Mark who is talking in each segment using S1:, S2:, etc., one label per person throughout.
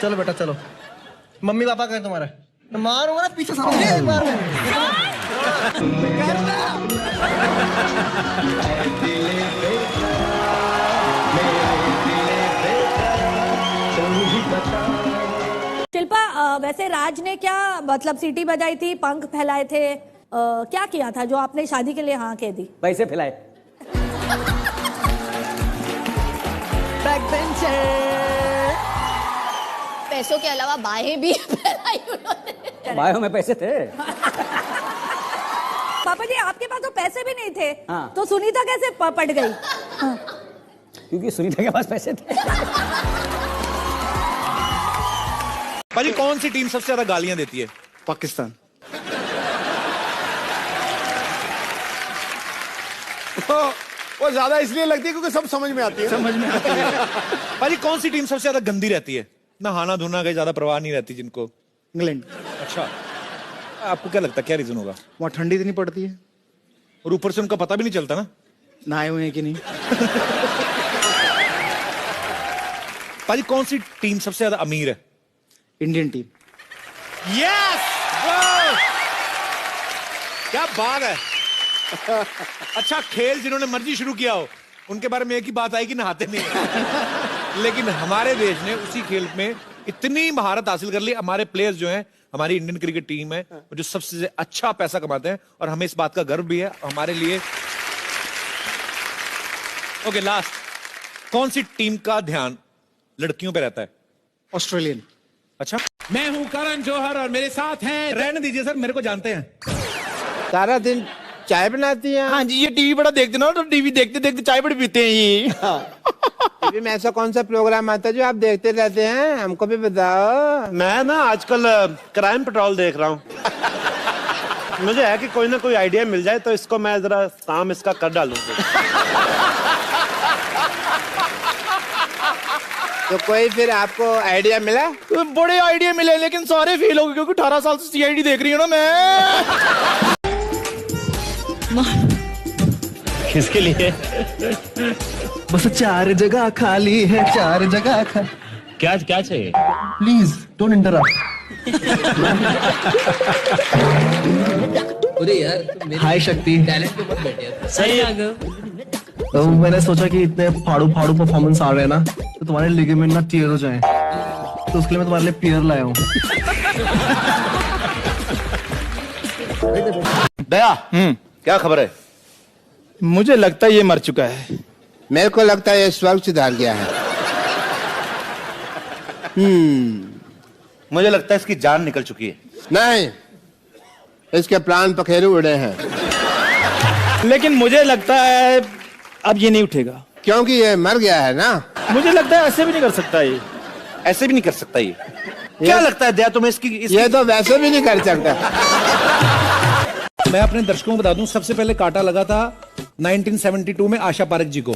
S1: चलो बेटा चलो। मम्मी पापा कहें तुम्हारे, तो मारूंगा ना पीछे सामने मार।
S2: शिल्पा, वैसे राज ने क्या मतलब सीटी बजाई थी, पंख फैलाए थे, क्या किया था जो आपने शादी के लिए हाँ कह दी?
S3: पैसे फैलाए।
S4: पैसों के अलावा बाहें भी फैलाई उन्होंने।
S3: बाहों में पैसे थे।
S2: पापा जी आपके पास तो पैसे भी नहीं थे,
S3: हाँ।
S2: तो सुनीता कैसे पट गई? हाँ।
S3: क्योंकि सुनीता के पास पैसे थे।
S5: भाजी कौन सी टीम सबसे ज्यादा गालियां देती है?
S6: पाकिस्तान। वो ज्यादा इसलिए लगती है क्योंकि सब समझ में आती है। समझ में आती है।
S5: भाजी कौन सी टीम सबसे ज्यादा गंदी रहती है? नहाना धोना का ज्यादा परवाह नहीं रहती जिनको?
S6: इंग्लैंड।
S5: अच्छा, आपको क्या लगता है क्या रीजन होगा?
S6: वहाँ ठंडी इतनी पड़ती है
S5: और ऊपर से उनका पता भी नहीं चलता ना
S6: नहाए हुए हैं कि नहीं।
S5: भाजी कौन सी टीम सबसे ज्यादा अमीर है?
S6: Indian team.
S5: यस, क्या बात है। अच्छा, खेल जिन्होंने मर्जी शुरू किया हो उनके बारे में एक ही बात आई कि नहाते नहीं है। लेकिन हमारे देश ने उसी खेल में इतनी महारत हासिल कर ली। हमारे प्लेयर्स जो हैं, हमारी इंडियन क्रिकेट टीम है जो सबसे अच्छा पैसा कमाते हैं और हमें इस बात का गर्व भी है हमारे लिए। ओके, लास्ट, कौन सी टीम का ध्यान लड़कियों पे रहता है?
S6: ऑस्ट्रेलियन।
S5: अच्छा, मैं हूं करण जौहर और मेरे साथ हैं, रहने दीजिए सर, मेरे को जानते हैं।
S7: सारा दिन चाय बनाती हैं?
S6: हाँ जी, ये टीवी बड़ा देखते ना, तो टीवी देखते देखते चाय बड़ी पीते हैं ये।
S7: टीवी में ऐसा कौन सा प्रोग्राम आता है जो आप देखते रहते हैं? हमको भी बताओ।
S8: मैं ना आजकल क्राइम पेट्रोल देख रहा हूँ। मुझे है कि कोई ना कोई आइडिया मिल जाए तो इसको मैं जरा काम इसका कर डालूंगा।
S7: तो कोई फिर आपको आइडिया मिला?
S6: बड़े आइडिया मिले लेकिन सारे फेल हो गए क्योंकि 18 साल से सीआईडी देख रही हूँ ना मैं।
S8: किसके लिए?
S1: बस 4 जगह खाली है, 4 जगह खाली।
S8: क्या क्या चाहिए?
S1: Please don't interrupt. हाय शक्ति।
S8: सही है।
S1: तो मैंने सोचा कि इतने फाड़ू फाड़ू परफॉर्मेंस आ रहे हैं ना, तो तुम्हारे लिगामेंट ना टियर हो जाए, तो उसके लिए मैं तुम्हारे लिए पियर लाया हूँ।
S8: दया, क्या खबर है?
S6: मुझे लगता है ये मर चुका है।
S7: मेरे को लगता है ये स्वर्ग सुधार गया है।
S8: मुझे लगता है इसकी जान निकल चुकी है।
S7: नहीं, इसके प्राण पखेरु उड़े हैं।
S6: लेकिन मुझे लगता है अब ये नहीं उठेगा
S7: क्योंकि ये मर गया है ना।
S6: मुझे लगता है ऐसे भी नहीं कर सकता ये।
S8: ऐसे भी नहीं कर सकता ये। क्या लगता है दया तुम्हें इसकी
S7: ये तो वैसे भी नहीं कर सकता।
S5: मैं अपने दर्शकों को बता दूं, सबसे पहले कांटा लगा था 1972 में आशा पारेख जी को।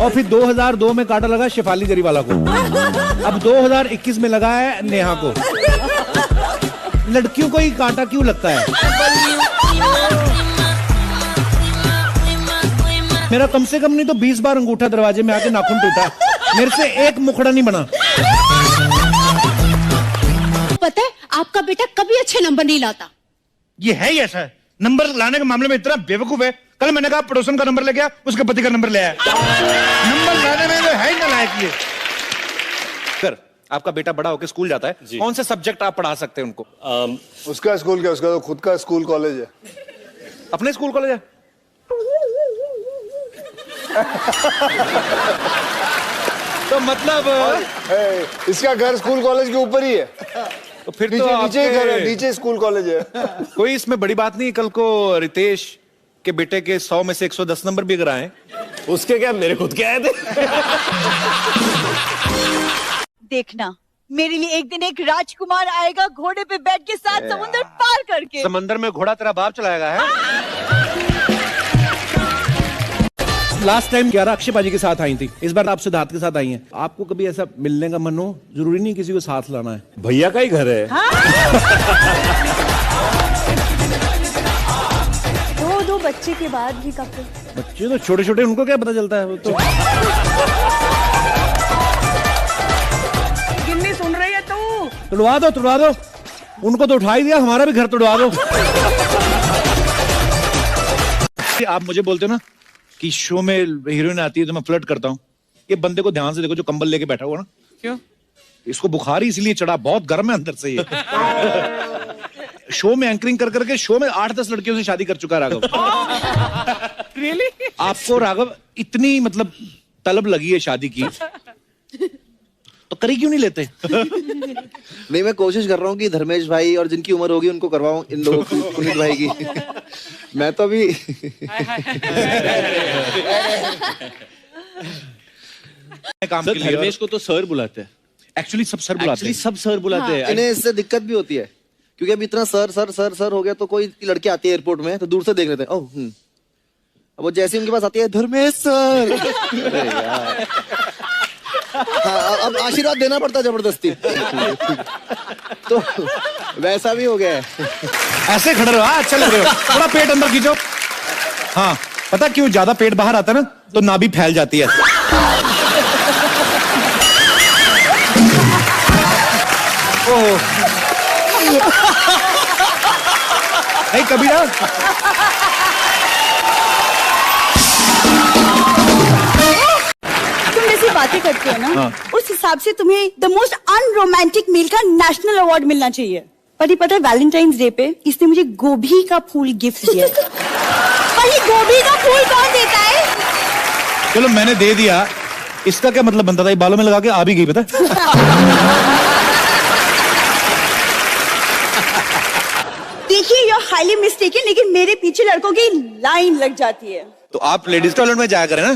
S5: और फिर 2002 में कांटा लगा शेफाली जरीवाला को। अब 2021 में लगा है नेहा को। लड़कियों को ही कांटा क्यों लगता है? मेरा कम से कम नहीं तो 20 बार अंगूठा दरवाजे में आके नाखून टूटा, मेरे से एक मुखड़ा नहीं बना।
S4: पता है आपका बेटा कभी अच्छे नंबर नहीं लाता।
S6: ये है ही ऐसा है, नंबर लाने के मामले में इतना बेवकूफ है। कल मैंने कहा पड़ोसन का नंबर ले गया, उसके पति का नंबर ले आया। नंबर लाने में तो है ही नालायक ये।
S5: सर, आपका बेटा बड़ा होकर स्कूल जाता है, कौन से सब्जेक्ट आप पढ़ा सकते हैं उनको?
S9: उसका स्कूल क्या, उसका तो खुद का स्कूल कॉलेज है।
S5: अपने स्कूल कॉलेज है? तो मतलब
S9: इसका घर स्कूल कॉलेज के ऊपर ही है।
S5: तो फिर
S9: नीचे,
S5: तो
S9: नीचे घर है, नीचे स्कूल कॉलेज है।
S5: कोई इसमें बड़ी बात नहीं। कल को रितेश के बेटे के 100 में से 110 नंबर भी अगर आए,
S8: उसके क्या मेरे खुद के आए थे।
S4: देखना, मेरे लिए एक दिन एक राजकुमार आएगा घोड़े पे बैठ के साथ समुद्र पार करके।
S8: समंदर में घोड़ा तेरा बाप चलाएगा है?
S5: लास्ट टाइम 11 अक्षय बाजी के साथ आई थी, इस बार आप सिद्धार्थ के साथ आई हैं। आपको कभी ऐसा मिलने का मन हो? जरूरी नहीं किसी को साथ लाना है।
S8: भैया का ही घर है।
S2: दो बच्चे के बाद भी काफी।
S5: बच्चे तो छोटे छोटे, उनको क्या पता चलता है? वो तो तुड़वा दो उनको तो उठा ही दिया, हमारा भी घर तुड़वा दो। आप मुझे बोलते हो ना कि शो में हीरोइन आती है तो मैं फ्लर्ट करता हूँ, ये बंदे को ध्यान से देखो जो कंबल लेके बैठा हुआ ना, क्यों इसको बुखार ही इसलिए चढ़ा, बहुत गर्म है अंदर से ये। शो में एंकरिंग कर करके शो में 8-10 लड़कियों से शादी कर चुका है राघव।
S10: रियली?
S5: आपको राघव इतनी मतलब तलब लगी है शादी की तो करी क्यों नहीं लेते?
S1: नहीं, मैं कोशिश कर रहा हूँ कि धर्मेश भाई और जिनकी उम्र होगी उनको करवाऊं इन लोगों की, पुनीत भाई की। मैं तो अभी
S5: काम के लिए
S8: धर्मेश को तो सर बुलाते हैं।
S5: एक्चुअली सब सर बुलाते हैं।
S8: सब सर बुलाते हैं।
S1: इन्हें इससे दिक्कत भी होती है क्योंकि अब इतना सर सर सर सर हो गया तो कोई लड़की आती है एयरपोर्ट में तो दूर से देख लेते हैं, ओह अब वो जैसे उनके पास आती है धर्मेश सर। अरे यार, हाँ, अब आशीर्वाद देना पड़ता है जबरदस्ती। तो वैसा भी हो गया है।
S5: ऐसे खड़े रहो, अच्छा लग रहे हो, थोड़ा पेट अंदर खींचो। हाँ, पता क्यों ज्यादा पेट बाहर आता है ना तो नाभि फैल जाती है। नहीं कभी ना
S4: तुम जैसी बातें करते हो ना, उस हिसाब से तुम्हें द मोस्ट अनरोमांटिक मेल का नेशनल अवार्ड मिलना चाहिए। पर ये पता है वैलेंटाइंस डे पे इसने मुझे गोभी का फूल गिफ्ट दिया। पर ये गोभी का फूल कौन देता है?
S5: चलो मैंने दे दिया, इसका क्या मतलब बनता था? ये बालों में लगा के आ भी गई पता।
S4: देखिए यू आर हाईली मिस्टेकन, लेकिन मेरे पीछे लड़कों की लाइन लग जाती है।
S5: तो आप लेडीज टॉयलेट में जाया करें ना।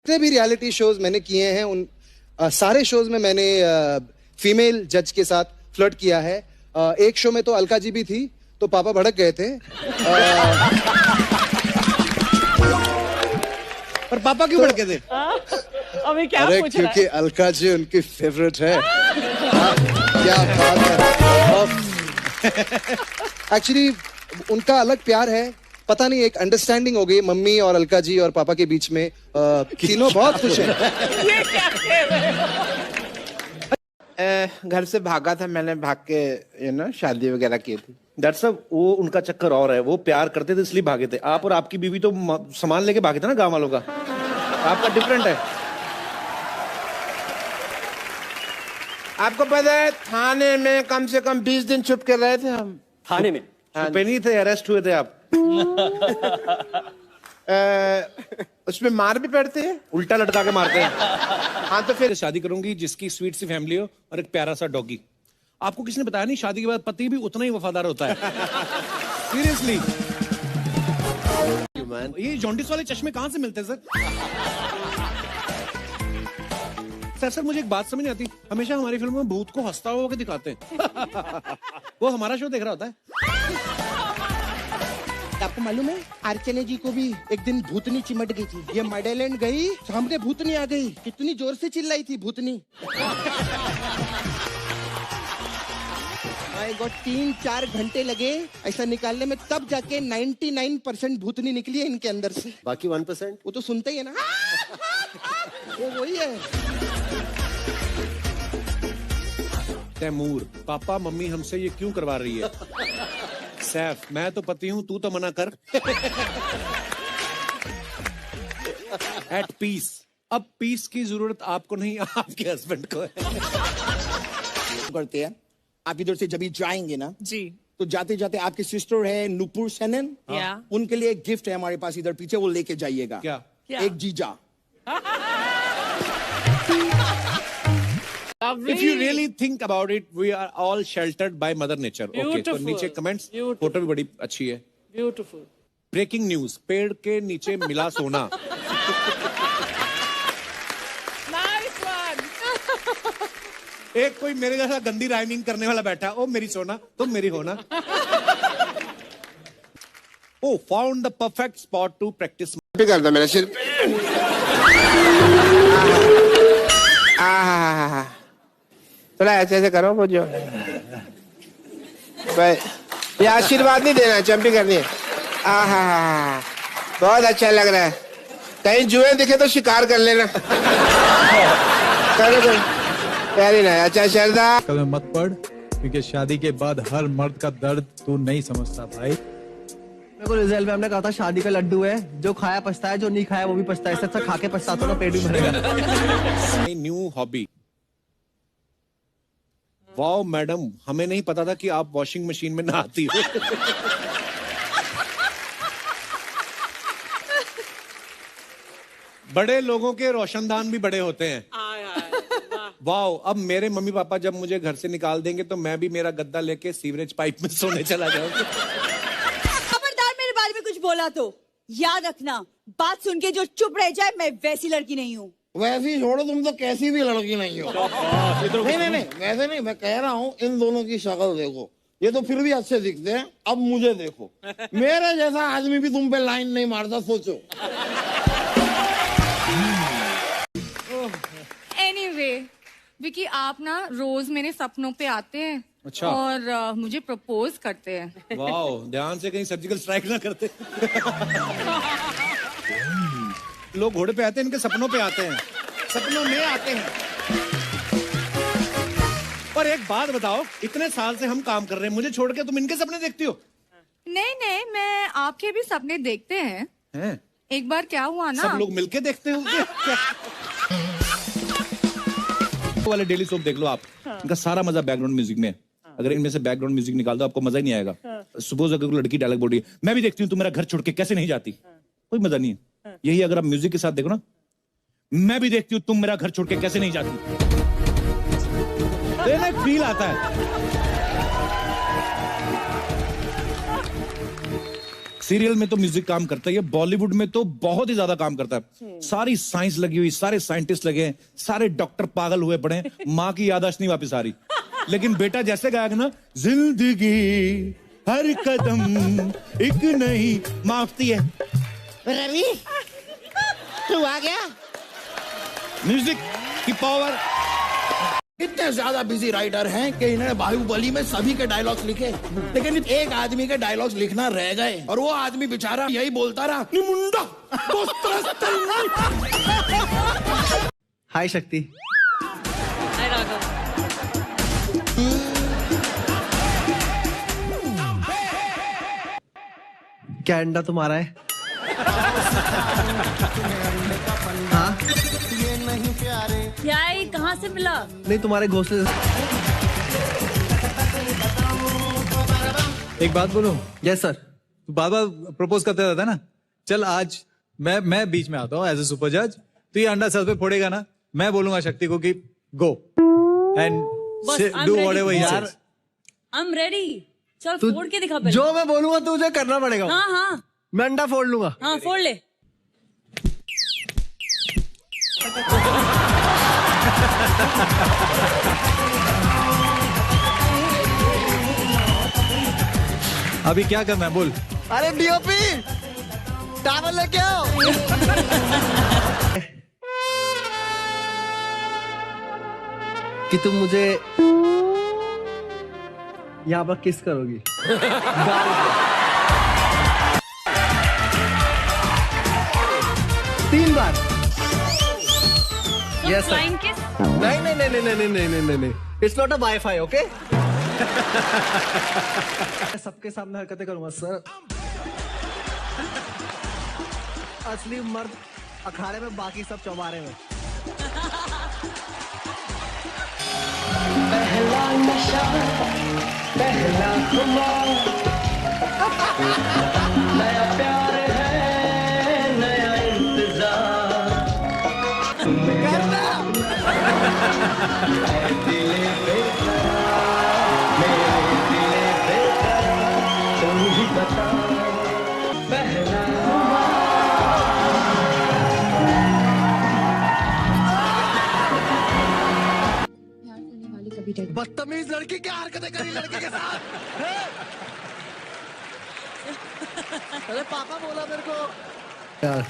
S11: जितने भी रियलिटी शोज मैंने किए हैं उन सारे शोज में मैंने फीमेल जज के साथ फ्लर्ट किया है। एक शो में तो अलका जी भी थी तो पापा भड़क गए थे।
S5: पर पापा क्यों भड़के थे?
S10: अभी क्या
S11: अरे
S10: पूछ रहा है?
S11: क्योंकि अलका जी उनकी फेवरेट है। क्या बात है। एक्चुअली उनका अलग प्यार है, पता नहीं एक अंडरस्टैंडिंग हो गई मम्मी और अलका जी और पापा के बीच में। तीनों बहुत खुश हैं।
S10: ये क्या कह रहे हो?
S7: घर से भागा था मैंने, भाग के शादी वगैरह की थी।
S5: दैट्स वो उनका चक्कर और है, वो प्यार करते थे इसलिए भागे थे। आप और आपकी बीवी तो सामान लेके भागे थे ना गांव वालों का, आपका डिफरेंट है।
S7: आपको पता है थाने में कम से कम 20 दिन छुप के रहे थे हम।
S3: थाने में
S5: छुपे नहीं थे, अरेस्ट हुए थे आप।
S7: उसमें मार भी पड़ते हैं,
S5: उल्टा लटका के मारते हैं।
S7: हाँ तो फिर
S5: शादी करूंगी जिसकी स्वीट सी फैमिली हो और एक प्यारा सा डॉगी। आपको किसी ने बताया नहीं शादी के बाद पति भी उतना ही वफादार होता है। सीरियसली। ये जॉन्डिस वाले चश्मे कहां से मिलते हैं सर? सर मुझे एक बात समझ नहीं आती, हमेशा हमारी फिल्मों में भूत को हंसता हुआ दिखाते हैं। वो हमारा शो देख रहा होता है।
S11: आपको मालूम है अर्चना जी को भी एक दिन भूतनी चिमट गई थी। ये मडेलैंड गई, सामने भूतनी आ गई, कितनी जोर से चिल्लाई थी भूतनी। आई गॉट 3-4 घंटे लगे ऐसा निकालने में, तब जाके 99% भूतनी निकली है इनके अंदर से।
S9: बाकी 1%
S11: वो तो सुनते ही है ना। वो वही है।
S5: तैमूर, पापा मम्मी हमसे ये क्यों करवा रही है? सैफ, मैं तो पति हूं, तू तो मना कर। Eight piece. अब पीस की जरूरत आपको नहीं, आपके हस्बैंड को है।
S11: करते हैं आप इधर से जब भी जाएंगे ना
S10: जी,
S11: तो जाते जाते आपके सिस्टर है नुपुर सेनन,
S10: या
S11: उनके लिए एक गिफ्ट है हमारे पास इधर पीछे, वो लेके जाइएगा।
S5: क्या?
S11: एक जीजा।
S5: If you really think about it, we are all sheltered by Mother Nature. Okay, तो
S10: Beautiful.
S5: नीचे कमेंट्स,
S10: Beautiful.
S5: फोटो भी बड़ी अच्छी है।
S10: ब्यूटीफुल।
S5: ब्रेकिंग न्यूज, पेड़ के नीचे मिला सोना।
S10: Nice one.
S5: एक कोई मेरे जैसा गंदी राइमिंग करने वाला बैठा, ओ मेरी सोना तुम मेरी होना। Oh found the perfect spot to practise.
S7: करता मेरा सिर्फ थोड़ा ऐसे ऐसे करो वो जो भाई, ये आशीर्वाद नहीं देना, चंपी करनी है। बहुत अच्छा लग रहा है। कहीं जुए दिखे तो शिकार कर लेना। चलो वेरी नाइस। अच्छा श्रद्धा,
S12: कल मत पढ़, क्योंकि शादी के बाद हर मर्द का दर्द तू नहीं समझता भाई।
S1: मेरे को रिजल्ट में हमने कहा था शादी का लड्डू है, जो खाया पछताया, जो नहीं खाया वो भी पछताया। इससे अच्छा खा के पछताता ना, पेट भी भरेगा।
S5: New hobby. वाओ मैडम, हमें नहीं पता था कि आप वॉशिंग मशीन में नहाती हो। बड़े लोगों के रोशनदान भी बड़े होते हैं। वाओ, अब मेरे मम्मी पापा जब मुझे घर से निकाल देंगे तो मैं भी मेरा गद्दा लेके सीवरेज पाइप में सोने चला जाऊंगा।
S4: खबरदार मेरे बारे में कुछ बोला तो याद रखना, बात सुन के जो चुप रह जाए, मैं वैसी लड़की नहीं हूँ।
S13: वैसी छोड़ो, तुम तो कैसी भी लड़की नहीं हो। नहीं, वैसे नहीं, मैं कह रहा हूँ इन दोनों की शक्ल देखो, ये तो फिर भी अच्छे दिखते हैं। अब मुझे देखो, मेरे जैसा आदमी भी तुम पे लाइन नहीं मारता, सोचो।
S10: एनीवे विकी, आप ना रोज मेरे सपनों पे आते हैं।
S5: अच्छा।
S10: और मुझे प्रपोज करते हैं।
S5: वाओ, ध्यान से कहीं सर्जिकल स्ट्राइक ना करते। लोग घोड़े पे आते हैं, इनके सपनों पे आते हैं, सपनों में आते हैं। और एक बात बताओ, इतने साल से हम काम कर रहे हैं, मुझे छोड़ के तुम इनके सपने देखती हो?
S10: नहीं, मैं आपके भी सपने देखते हैं। एक बार क्या हुआ ना,
S5: सब लोग मिलके देखते होंगे। वाले डेली सोप देख लो आप, इनका सारा मजा बैकग्राउंड म्यूजिक में है। अगर इनमें से बैकग्राउंड म्यूजिक निकाल दो, आपको मजा ही नहीं आएगा। सपोज अगर लड़की डायलॉग बोल रही है, मैं भी देखती हूँ, तुम मेरा घर छोड़ के कैसे नहीं जाती, कोई मजा नहीं है। यही अगर आप म्यूजिक के साथ देखो ना, मैं भी देखती हूँ, तुम मेरा घर छोड़ के कैसे नहीं जाती, तो एक फील आता है। सीरियल में तो म्यूजिक काम करता है, बॉलीवुड में तो बहुत ही ज्यादा काम करता है। सारी साइंस लगी हुई, सारे साइंटिस्ट लगे हैं, सारे डॉक्टर पागल हुए पड़े हैं, माँ की याददाश्त नहीं वापस आ रही। लेकिन बेटा जैसे गायक ना, जिंदगी हर कदम एक नहीं माफती है।
S13: रवि, तू आ गया?
S5: म्यूजिक की पावर।
S13: इतने ज्यादा बिजी राइटर हैं कि इन्होंने बाहुबली में सभी के डायलॉग्स लिखे, लेकिन एक आदमी के डायलॉग्स लिखना रह गए, और वो आदमी बेचारा यही बोलता रहा, निमुंडा
S1: हाय शक्ति।
S10: हाय राघव।
S1: क्या अंडा तुम्हारा है? हाँ?
S10: क्या ये कहाँ से मिला?
S1: नहीं, तुम्हारे घोंसले।
S12: एक बात बोलूं?
S1: Yes sir.
S12: तू बार बार प्रपोज करते रहता है ना, चल आज मैं बीच में आता हूँ एज ए सुपर जज। तो ये अंडा सर पे फोड़ेगा ना, मैं बोलूंगा शक्ति को कि go and do whatever he says.
S10: I am ready. चल फोड़ के दिखा पहले।
S1: जो मैं बोलूंगा तुझे करना पड़ेगा।
S10: हाँ,
S1: मैं अंडा फोड़ लूंगा।
S10: हाँ फोड़ ले।
S12: अभी क्या करना है बोल?
S1: अरे डीओपी, टावल लेके आओ। कि तुम मुझे यहाँ पर किस करोगी? गाल पे। 3 बार। Yes sir. नहीं, it's not a wifi, okay? सबके सामने हरकतें करूंगा सर। असली मर्द अखाड़े में, बाकी सब चौबारे में। पहला नशा, पहला खुमार, नया प्यार है, नया इंतजार। दिले बेकरार, मेरे दिले बेकरार, तुम ही बता। पहला बदतमीज लड़की क्या हरकतें करी लड़के के साथ? अरे पापा बोला मेरे को। यार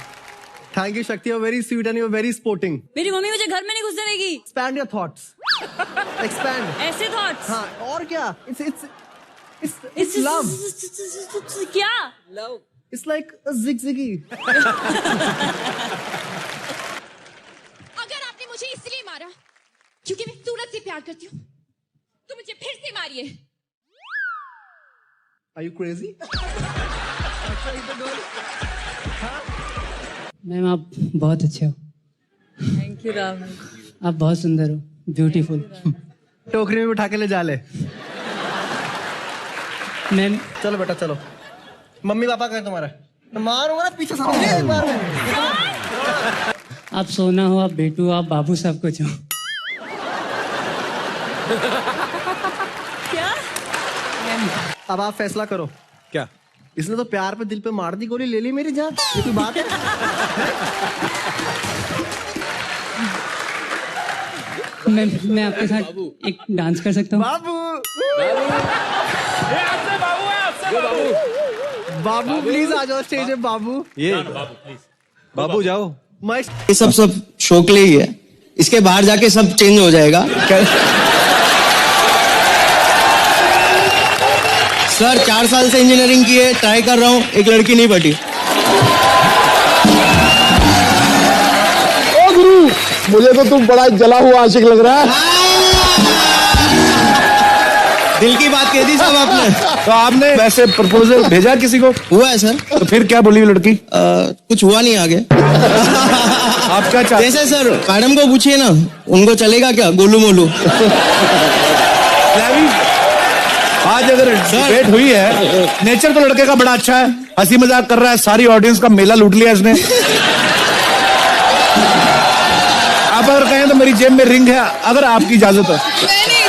S1: thank you Shakti, you are very sweet and you are very sporting.
S10: मेरी मम्मी मुझे घर में नहीं घुसने देगी।
S1: Expand your thoughts. एक्सपैंड।
S10: ऐसे थॉट्स?
S1: हाँ, और क्या? It's love.
S10: क्या? Love.
S11: It's like a zigzaggy.
S10: अगर आपने मुझे इसलिए मारा क्योंकि मैं सूरज से प्यार करती हूँ तो मुझे फिर से मारिए।
S11: Are you crazy?
S3: मैम आप बहुत अच्छे हो।
S10: Thank you Ram.
S3: आप बहुत सुंदर हो, ब्यूटीफुल।
S11: टोकरी में उठा के ले जा ले।
S3: मैम
S11: चलो बेटा चलो। मम्मी पापा कहे तुम्हारा? मारूंगा ना पीछे सामने एक बार में।
S3: आप सोना हो, आप बेटू हो, आप बाबू सब कुछ हो।
S11: अब आप फैसला करो।
S5: क्या?
S11: इसने तो प्यार पे दिल पे मार दी गोली, ले ली मेरी जान। ये कोई बात है?
S3: मैं आपके साथ एक डांस कर सकता हूँ?
S11: बाबू प्लीज आ जाओ स्टेज पे बाबू।
S12: ये बाबू जाओ।
S1: ये सब शौक के लिए ही है, इसके बाहर जाके सब चेंज हो जाएगा। सर 4 साल से इंजीनियरिंग की है, ट्राई कर रहा हूँ, एक लड़की नहीं पटी।
S9: ओ गुरु, मुझे तो तुम बड़ा जला हुआ आशिक लग रहा है।
S1: दिल की बात कह दी साहब आपने।
S5: तो आपने वैसे प्रपोजल भेजा किसी को?
S1: हुआ है सर।
S5: तो फिर क्या बोली लड़की?
S1: कुछ हुआ नहीं आगे।
S5: आप क्या चाहते?
S1: जैसे सर मैडम को पूछिए ना, उनको चलेगा क्या गोलू मोलू?
S5: आज अगर डिबेट हुई है, नेचर तो लड़के का बड़ा अच्छा है, हंसी मजाक कर रहा है, सारी ऑडियंस का मेला लूट लिया इसने। आप अगर कहें तो मेरी जेब में रिंग है, अगर आपकी इजाजत हो।
S10: नहीं